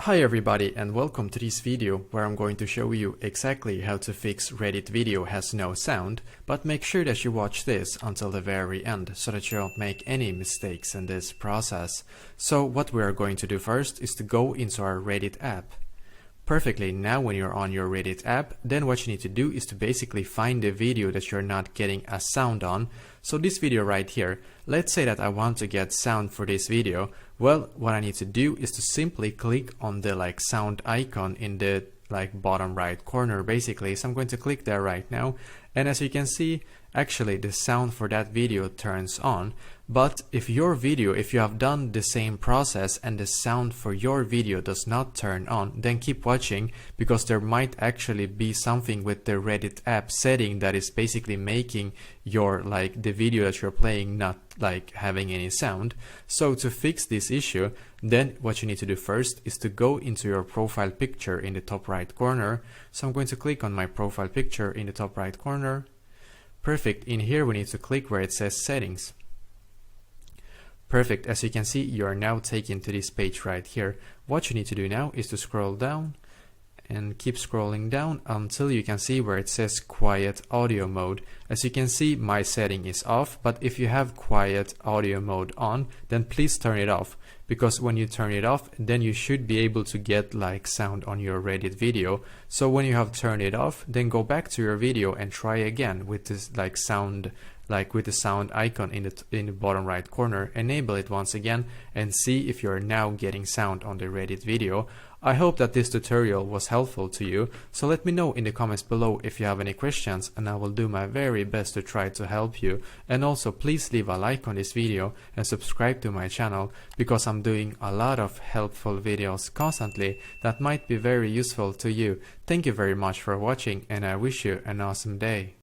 Hi everybody and welcome to this video where I'm going to show you exactly how to fix Reddit video has no sound, but make sure that you watch this until the very end so that you don't make any mistakes in this process. So what we are going to do first is to go into our Reddit app. Perfectly, now when you're on your Reddit app, then what you need to do is to basically find the video that you're not getting a sound on. So this video right here, let's say that I want to get sound for this video. Well, what I need to do is to simply click on the sound icon in the bottom right corner basically. So I'm going to click there right now, and as you can see, actually the sound for that video turns on. But if you have done the same process and the sound for your video does not turn on, then keep watching, because there might actually be something with the Reddit app setting that is basically making your the video that you're playing not having any sound. So to fix this issue, then what you need to do first is to go into your profile picture in the top right corner. So I'm going to click on my profile picture in the top right corner. Perfect. In here we need to click where it says settings. Perfect. As you can see, you are now taken to this page right here. What you need to do now is to scroll down and keep scrolling down until you can see where it says quiet audio mode. As you can see, my setting is off, but if you have quiet audio mode on, then please turn it off, because when you turn it off, then you should be able to get sound on your Reddit video. So when you have turned it off, then go back to your video and try again with this sound, with the sound icon in the bottom right corner. Enable it once again and see if you're now getting sound on the Reddit video. I hope that this tutorial was helpful to you, so let me know in the comments below if you have any questions, and I will do my very best to try to help you. And also please leave a like on this video and subscribe to my channel, because I'm doing a lot of helpful videos constantly that might be very useful to you. Thank you very much for watching, and I wish you an awesome day.